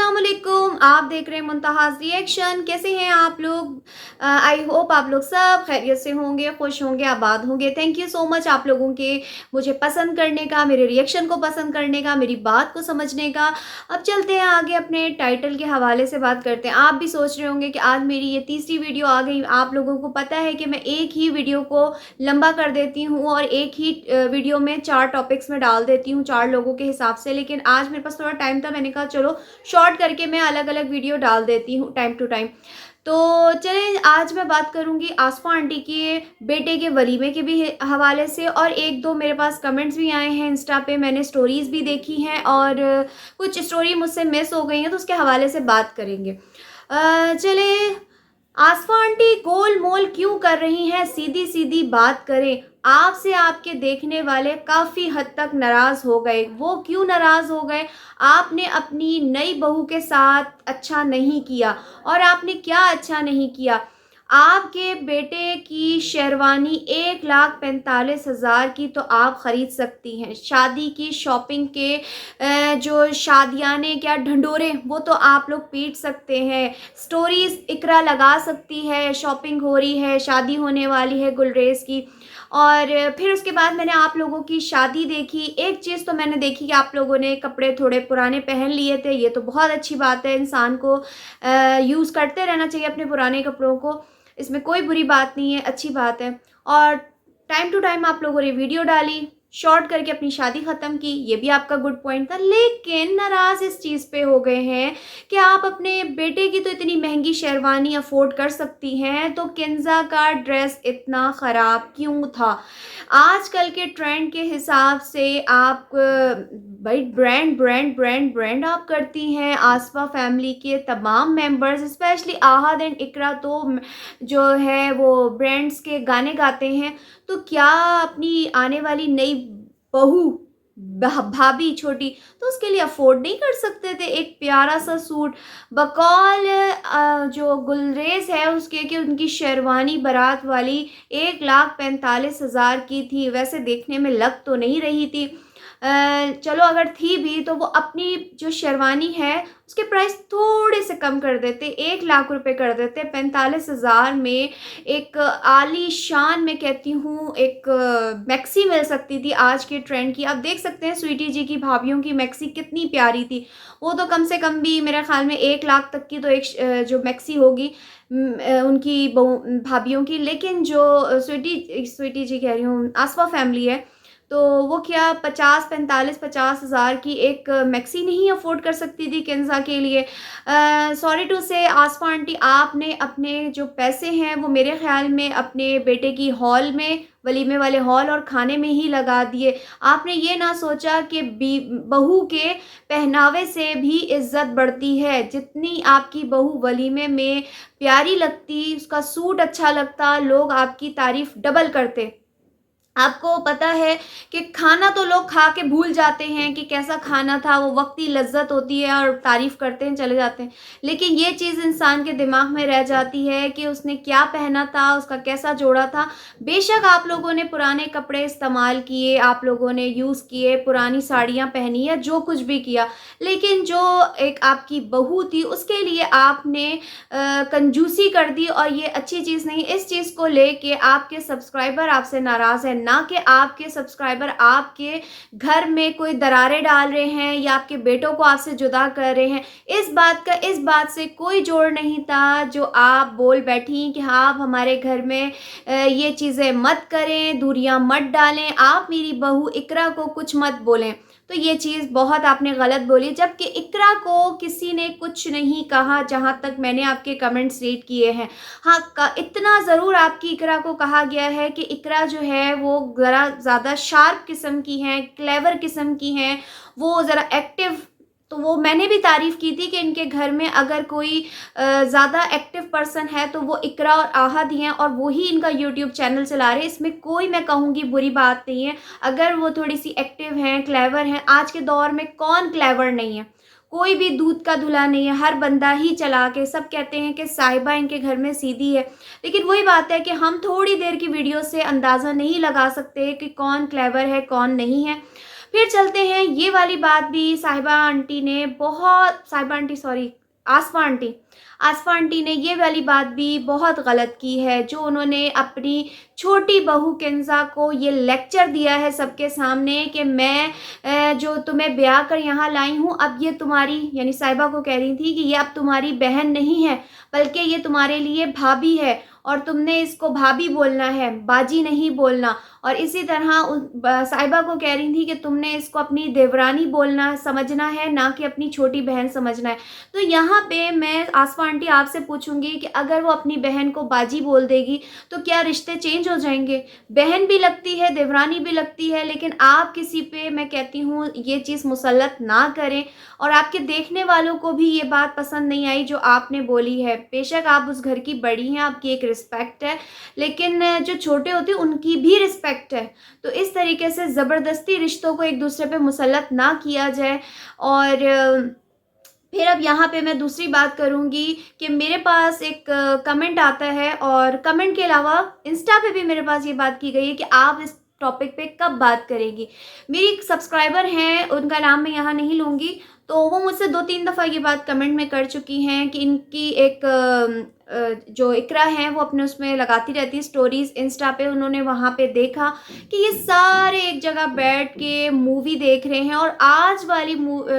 अस्सलामुअलैकुम। आप देख रहे हैं मुंतहाज़ रिएक्शन। कैसे हैं आप लोग? आई होप आप लोग सब खैरियत से होंगे, खुश होंगे, आबाद होंगे। थैंक यू सो मच आप लोगों के मुझे पसंद करने का, मेरे रिएक्शन को पसंद करने का, मेरी बात को समझने का। अब चलते हैं आगे, अपने टाइटल के हवाले से बात करते हैं। आप भी सोच रहे होंगे कि आज मेरी ये तीसरी वीडियो आ गई। आप लोगों को पता है कि मैं एक ही वीडियो को लंबा कर देती हूँ और एक ही वीडियो में 4 टॉपिक्स में डाल देती हूँ 4 लोगों के हिसाब से। लेकिन आज मेरे पास थोड़ा टाइम था, मैंने कहा चलो शॉर्ट करके मैं अलग-अलग वीडियो डाल देती हूँ टाइम टू टाइम। तो चलें, आज मैं बात करूँगी आसफ़ा आंटी के बेटे के वलीमे के भी हवाले से, और 1-2 मेरे पास कमेंट्स भी आए हैं इंस्टा पे, मैंने स्टोरीज़ भी देखी हैं और कुछ स्टोरी मुझसे मिस हो गई हैं, तो उसके हवाले से बात करेंगे। चलें, आसफ़ा आंटी गोल-मोल क्यों कर रही हैं? सीधी-सीधी बात करें। आपसे आपके देखने वाले काफ़ी हद तक नाराज़ हो गए। वो क्यों नाराज़ हो गए? आपने अपनी नई बहू के साथ अच्छा नहीं किया। और आपने क्या अच्छा नहीं किया? आपके बेटे की शेरवानी 1,45,000 की तो आप ख़रीद सकती हैं। शादी की शॉपिंग के जो शादियाने क्या ढंढोरे, वो तो आप लोग पीट सकते हैं। स्टोरीज़ इकरा लगा सकती है, शॉपिंग हो रही है, शादी होने वाली है गुलरेज़ की। और फिर उसके बाद मैंने आप लोगों की शादी देखी। एक चीज़ तो मैंने देखी कि आप लोगों ने कपड़े थोड़े पुराने पहन लिए थे। ये तो बहुत अच्छी बात है, इंसान को यूज़ करते रहना चाहिए अपने पुराने कपड़ों को। इसमें कोई बुरी बात नहीं है, अच्छी बात है। और टाइम टू टाइम आप लोगों ने वीडियो डाली, शॉर्ट करके अपनी शादी ख़त्म की, ये भी आपका गुड पॉइंट था। लेकिन नाराज़ इस चीज़ पे हो गए हैं कि आप अपने बेटे की तो इतनी महंगी शेरवानी अफ़ोर्ड कर सकती हैं, तो केन्ज़ा का ड्रेस इतना ख़राब क्यों था? आजकल के ट्रेंड के हिसाब से आप भाई ब्रांड ब्रांड ब्रांड ब्रांड आप करती हैं। आसफ़ा फैमिली के तमाम मेंबर्स, स्पेशली आहद एंड इकरा तो जो है वो ब्रांड्स के गाने गाते हैं। तो क्या अपनी आने वाली नई बहू भाभी छोटी, तो उसके लिए अफोर्ड नहीं कर सकते थे एक प्यारा सा सूट? बकौल जो गुलरेज है उसके कि उनकी शेरवानी बारात वाली 1,45,000 की थी। वैसे देखने में लग तो नहीं रही थी। चलो अगर थी भी तो वो अपनी जो शेरवानी है उसके प्राइस थोड़े से कम कर देते, 1,00,000 रुपए कर देते। 45,000 में एक आलीशान, मैं कहती हूँ, एक मैक्सी मिल सकती थी आज के ट्रेंड की। आप देख सकते हैं स्वीटी जी की भाभियों की मैक्सी कितनी प्यारी थी। वो तो कम से कम भी मेरे ख़्याल में 1,00,000 तक की तो एक जो मैक्सी होगी उनकी बहू भाभियों की। लेकिन जो स्वीटी जी कह रही हूँ, आसफ़ा फैमिली है, तो वो क्या 50, 45, 50,000 की एक मैक्सी नहीं अफ़ोर्ड कर सकती थी केन्ज़ा के लिए? सॉरी टू से आसफ़ा आंटी, आपने अपने जो पैसे हैं वो मेरे ख़्याल में अपने बेटे की हॉल में, वलीमे वाले हॉल और खाने में ही लगा दिए। आपने ये ना सोचा कि बहू के पहनावे से भी इज़्ज़त बढ़ती है। जितनी आपकी बहू वलीमे में प्यारी लगती, उसका सूट अच्छा लगता, लोग आपकी तारीफ़ डबल करते। आपको पता है कि खाना तो लोग खा के भूल जाते हैं कि कैसा खाना था, वो वक़्ती लज़्ज़त होती है और तारीफ़ करते हैं, चले जाते हैं। लेकिन ये चीज़ इंसान के दिमाग में रह जाती है कि उसने क्या पहना था, उसका कैसा जोड़ा था। बेशक आप लोगों ने पुराने कपड़े इस्तेमाल किए, आप लोगों ने यूज़ किए, पुरानी साड़ियाँ पहनी या जो कुछ भी किया, लेकिन जो एक आपकी बहू थी उसके लिए आपने कंजूसी कर दी, और ये अच्छी चीज़ नहीं। इस चीज़ को लेके आपके सब्सक्राइबर आपसे नाराज़ हैं, ना कि आपके सब्सक्राइबर आपके घर में कोई दरारें डाल रहे हैं या आपके बेटों को आपसे जुदा कर रहे हैं। इस बात से कोई जोड़ नहीं था जो आप बोल बैठी कि हाँ, आप हमारे घर में ये चीज़ें मत करें, दूरियां मत डालें, आप मेरी बहू इकरा को कुछ मत बोलें। तो ये चीज़ बहुत आपने गलत बोली, जबकि इकरा को किसी ने कुछ नहीं कहा, जहाँ तक मैंने आपके कमेंट्स रीड किए हैं। हाँ, इतना ज़रूर आपकी इकरा को कहा गया है कि इकरा जो है वो ज़रा ज़्यादा शार्प किस्म की हैं, क्लेवर किस्म की हैं, वो ज़रा एक्टिव। तो वो मैंने भी तारीफ़ की थी कि इनके घर में अगर कोई ज़्यादा एक्टिव पर्सन है तो वो इकरा और आहद ही हैं, और वो ही इनका यूट्यूब चैनल चला रहे हैं। इसमें कोई, मैं कहूँगी, बुरी बात नहीं है अगर वो थोड़ी-सी एक्टिव हैं, क्लेवर हैं। आज के दौर में कौन क्लेवर नहीं है? कोई भी दूध का धुला नहीं है, हर बंदा ही चालाक है। सब कहते हैं कि साहिबा इनके घर में सीधी है, लेकिन वही बात है कि हम थोड़ी देर की वीडियो से अंदाज़ा नहीं लगा सकते कि कौन क्लेवर है, कौन नहीं है। फिर चलते हैं, ये वाली बात भी साहिबा आंटी ने बहुत, साहिबा आंटी सॉरी, आसफ़ा आंटी, आसफ़ा आंटी ने ये वाली बात भी बहुत गलत की है, जो उन्होंने अपनी छोटी बहू किंज़ा को ये लेक्चर दिया है सबके सामने कि मैं जो तुम्हें ब्याह कर यहाँ लाई हूँ, अब ये तुम्हारी, यानी साहिबा को कह रही थी कि ये अब तुम्हारी बहन नहीं है, बल्कि ये तुम्हारे लिए भाभी है और तुमने इसको भाभी बोलना है, बाजी नहीं बोलना। और इसी तरह साहिबा को कह रही थी कि तुमने इसको अपनी देवरानी बोलना समझना है, ना कि अपनी छोटी बहन समझना है। तो यहाँ पे मैं आसफ़ा आंटी आपसे पूछूंगी कि अगर वो अपनी बहन को बाजी बोल देगी तो क्या रिश्ते चेंज हो जाएंगे? बहन भी लगती है, देवरानी भी लगती है, लेकिन आप किसी पे, मैं कहती हूँ, ये चीज़ मुसल्लत ना करें। और आपके देखने वालों को भी ये बात पसंद नहीं आई जो आपने बोली है। बेशक आप उस घर की बड़ी हैं, आपकी एक रिस्पेक्ट है, लेकिन जो छोटे होते हैं उनकी भी रिस्पेक्ट है। तो इस तरीके से ज़बरदस्ती रिश्तों को एक दूसरे पे मुसल्लत ना किया जाए। और फिर अब यहाँ पे मैं दूसरी बात करूँगी कि मेरे पास एक कमेंट आता है, और कमेंट के अलावा इंस्टा पे भी मेरे पास ये बात की गई है कि आप इस टॉपिक पे कब बात करेंगी। मेरी एक सब्सक्राइबर हैं, उनका नाम मैं यहाँ नहीं लूँगी, तो वो मुझसे 2-3 दफ़ा ये बात कमेंट में कर चुकी हैं कि इनकी एक जो इकरा हैं वो अपने उसमें लगाती रहती है स्टोरीज़ इंस्टा पे। उन्होंने वहाँ पे देखा कि ये सारे एक जगह बैठ के मूवी देख रहे हैं, और आज वाली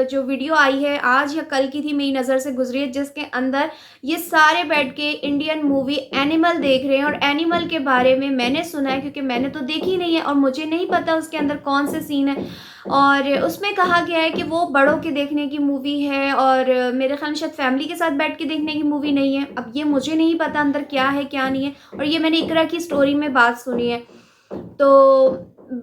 जो वीडियो आई है, आज या कल की थी, मेरी नज़र से गुजरी है, जिसके अंदर ये सारे बैठ के इंडियन मूवी एनिमल देख रहे हैं। और एनिमल के बारे में मैंने सुना है, क्योंकि मैंने तो देखी नहीं है और मुझे नहीं पता उसके अंदर कौन से सीन है, और उसमें कहा गया है कि वो बड़ों के देखने की मूवी है, और मेरे ख़्याल में शायद फैमिली के साथ बैठ के देखने की मूवी नहीं है। अब ये मुझे नहीं पता अंदर क्या है क्या नहीं है, और ये मैंने इकरा की स्टोरी में बात सुनी है। तो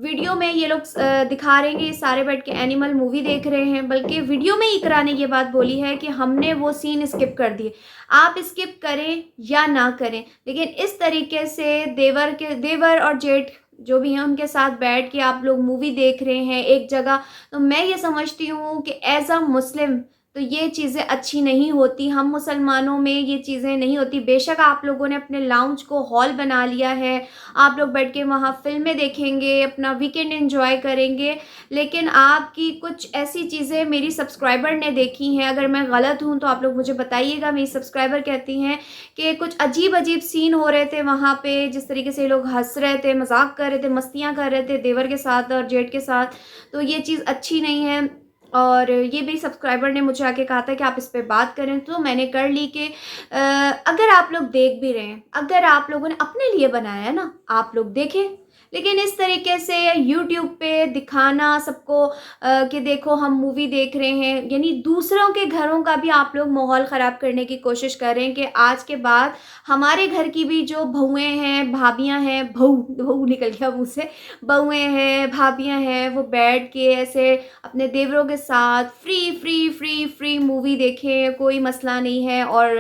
वीडियो में ये लोग दिखा रहे हैं कि ये सारे बैठ के एनिमल मूवी देख रहे हैं, बल्कि वीडियो में इकरा ने ये बात बोली है कि हमने वो सीन स्किप कर दिए। आप स्किप करें या ना करें, लेकिन इस तरीके से देवर और जेठ जो भी हैं उनके साथ बैठ के आप लोग मूवी देख रहे हैं एक जगह, तो मैं ये समझती हूँ कि एज़ अ मुस्लिम तो ये चीज़ें अच्छी नहीं होती। हम मुसलमानों में ये चीज़ें नहीं होती। बेशक आप लोगों ने अपने लाउंज को हॉल बना लिया है, आप लोग बैठ के वहाँ फ़िल्में देखेंगे, अपना वीकेंड एंजॉय करेंगे, लेकिन आपकी कुछ ऐसी चीज़ें मेरी सब्सक्राइबर ने देखी हैं। अगर मैं गलत हूँ तो आप लोग मुझे बताइएगा। मेरी सब्सक्राइबर कहती हैं कि कुछ अजीब-अजीब सीन हो रहे थे वहाँ पे, जिस तरीके से लोग हँस रहे थे, मज़ाक कर रहे थे, मस्तियाँ कर रहे थे देवर के साथ और जेठ के साथ, तो ये चीज़ अच्छी नहीं है। और ये भी सब्सक्राइबर ने मुझे आके कहा था कि आप इस पे बात करें, तो मैंने कर ली कि अगर आप लोग देख भी रहे हैं, अगर आप लोगों ने अपने लिए बनाया है ना, आप लोग देखें। लेकिन इस तरीके से यूट्यूब पे दिखाना सबको कि देखो हम मूवी देख रहे हैं, यानी दूसरों के घरों का भी आप लोग माहौल ख़राब करने की कोशिश कर रहे हैं कि आज के बाद हमारे घर की भी जो बहुएँ हैं, भाभियाँ हैं, बहू निकल गया मुँह से, बहुएँ हैं, भाभियाँ हैं, वो बैठ के ऐसे अपने देवरों के साथ फ्री मूवी देखें, कोई मसला नहीं है। और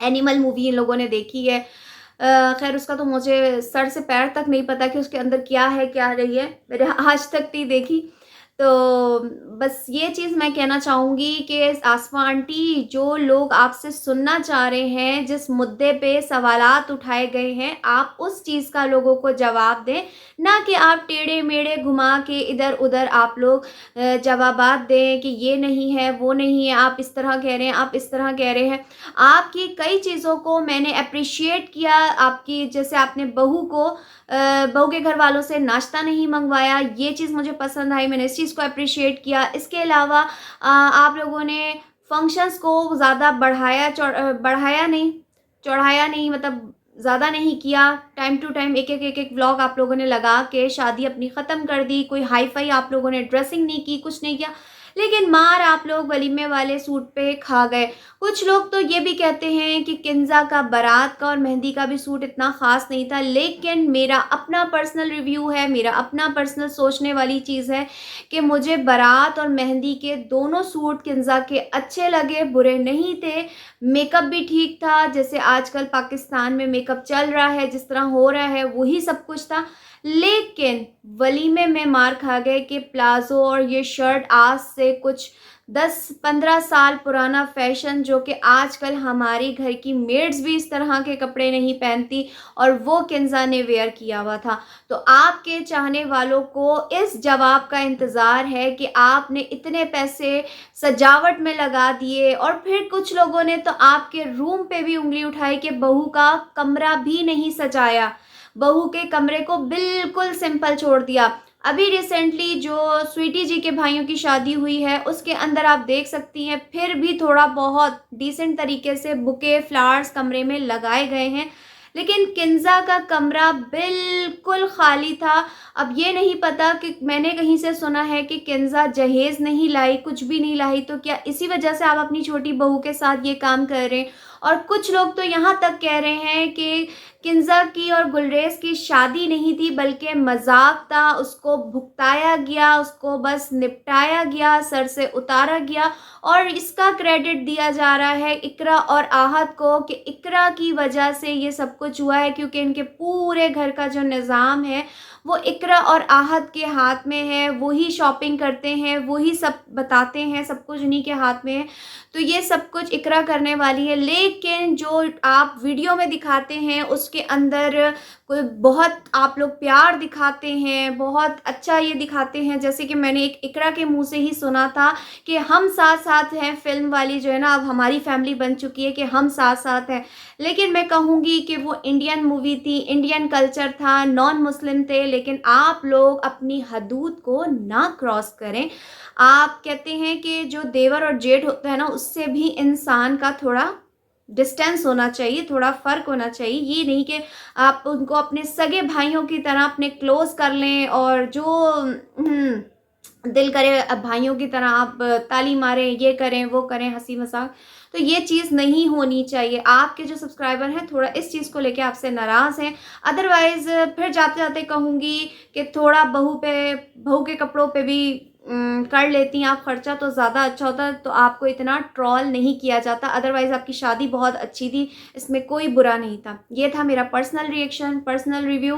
एनिमल मूवी इन लोगों ने देखी है। खैर उसका तो मुझे सर से पैर तक नहीं पता कि उसके अंदर क्या है, क्या नहीं है। मैंने आज तक नहीं देखी। तो बस ये चीज़ मैं कहना चाहूँगी कि आसमा आंटी, जो लोग आपसे सुनना चाह रहे हैं, जिस मुद्दे पे सवालात उठाए गए हैं, आप उस चीज़ का लोगों को जवाब दें, ना कि आप टेढ़े-मेढ़े घुमा के इधर-उधर आप लोग जवाबात दें कि ये नहीं है, वो नहीं है, आप इस तरह कह रहे हैं, आप इस तरह कह रहे हैं। आपकी कई चीज़ों को मैंने एप्रिशिएट किया, आपकी जैसे आपने बहू के घर वालों से नाश्ता नहीं मंगवाया, ये चीज़ मुझे पसंद आई, मैंने इस चीज़ को एप्रिशिएट किया। इसके अलावा आप लोगों ने फंक्शंस को ज़्यादा चढ़ाया नहीं, मतलब ज़्यादा नहीं किया। टाइम टू टाइम एक-एक व्लॉग आप लोगों ने लगा के शादी अपनी ख़त्म कर दी। कोई हाई-फाई आप लोगों ने ड्रेसिंग नहीं की, कुछ नहीं किया, लेकिन मार आप लोग वलीमे वाले सूट पे खा गए। कुछ लोग तो ये भी कहते हैं कि किंज़ा का, बारात का और मेहंदी का भी सूट इतना ख़ास नहीं था, लेकिन मेरा अपना पर्सनल रिव्यू है, मेरा अपना पर्सनल सोचने वाली चीज़ है कि मुझे बारात और मेहंदी के दोनों सूट किंज़ा के अच्छे लगे, बुरे नहीं थे। मेकअप भी ठीक था, जैसे आजकल पाकिस्तान में मेकअप चल रहा है, जिस तरह हो रहा है वही सब कुछ था। लेकिन वलीमे में मार खा गए कि प्लाज़ो और ये शर्ट आज से कुछ 10-15 साल पुराना फ़ैशन, जो कि आजकल हमारी घर की मेड्स भी इस तरह के कपड़े नहीं पहनती, और वो किन्ज़ा ने वेयर किया हुआ था। तो आपके चाहने वालों को इस जवाब का इंतज़ार है कि आपने इतने पैसे सजावट में लगा दिए, और फिर कुछ लोगों ने तो आपके रूम पे भी उँगली उठाई कि बहू का कमरा भी नहीं सजाया, बहू के कमरे को बिल्कुल सिंपल छोड़ दिया। अभी रिसेंटली जो स्वीटी जी के भाइयों की शादी हुई है, उसके अंदर आप देख सकती हैं फिर भी थोड़ा बहुत डिसेंट तरीके से बुके, फ्लावर्स कमरे में लगाए गए हैं। लेकिन किन्ज़ा का कमरा बिल्कुल खाली था। अब ये नहीं पता कि मैंने कहीं से सुना है कि किन्ज़ा जहेज़ नहीं लाई, कुछ भी नहीं लाई, तो क्या इसी वजह से आप अपनी छोटी बहू के साथ ये काम कर रहे हैं? और कुछ लोग तो यहाँ तक कह रहे हैं कि किन्ज़ा की और गुलरेज़ की शादी नहीं थी, बल्कि मज़ाक था, उसको भुगताया गया, उसको बस निपटाया गया, सर से उतारा गया, और इसका क्रेडिट दिया जा रहा है इकरा और आहत को कि इकरा की वजह से ये सब कुछ हुआ है, क्योंकि इनके पूरे घर का जो निज़ाम है वो इकरा और आहत के हाथ में है। वही शॉपिंग करते हैं, वही सब बताते हैं, सब कुछ उन्हीं के हाथ में है। तो ये सब कुछ इकरा करने वाली है, लेकिन जो आप वीडियो में दिखाते हैं उसके अंदर कोई बहुत आप लोग प्यार दिखाते हैं, बहुत अच्छा ये दिखाते हैं। जैसे कि मैंने एक इकरा के मुँह से ही सुना था कि हम साथ-साथ हैं, फ़िल्म वाली जो है ना, अब हमारी फैमिली बन चुकी है कि हम साथ-साथ हैं। लेकिन मैं कहूँगी कि वो इंडियन मूवी थी, इंडियन कल्चर था, नॉन मुस्लिम थे, लेकिन आप लोग अपनी हदूद को ना क्रॉस करें। आप कहते हैं कि जो देवर और जेठ होता है ना, उससे भी इंसान का थोड़ा डिस्टेंस होना चाहिए, थोड़ा फ़र्क होना चाहिए। ये नहीं कि आप उनको अपने सगे भाइयों की तरह अपने क्लोज़ कर लें, और जो दिल करे भाइयों की तरह आप ताली मारें, ये करें, वो करें, हँसी-मज़ाक। तो ये चीज़ नहीं होनी चाहिए। आपके जो सब्सक्राइबर हैं थोड़ा इस चीज़ को लेके आपसे नाराज़ हैं। अदरवाइज़ फिर जाते-जाते कहूँगी कि थोड़ा बहू के कपड़ों पे भी कर लेती आप खर्चा, तो ज़्यादा अच्छा होता, तो आपको इतना ट्रोल नहीं किया जाता। अदरवाइज़ आपकी शादी बहुत अच्छी थी, इसमें कोई बुरा नहीं था। ये था मेरा पर्सनल रिएक्शन, पर्सनल रिव्यू।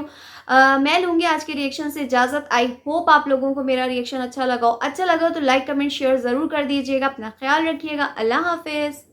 मैं लूँगी आज के रिएक्शन से इजाज़त। आई होप आप लोगों को मेरा रिएक्शन अच्छा लगा हो। अच्छा लगा हो तो लाइक, कमेंट, शेयर ज़रूर कर दीजिएगा। अपना ख़्याल रखिएगा। अल्लाह हाफ़िज़।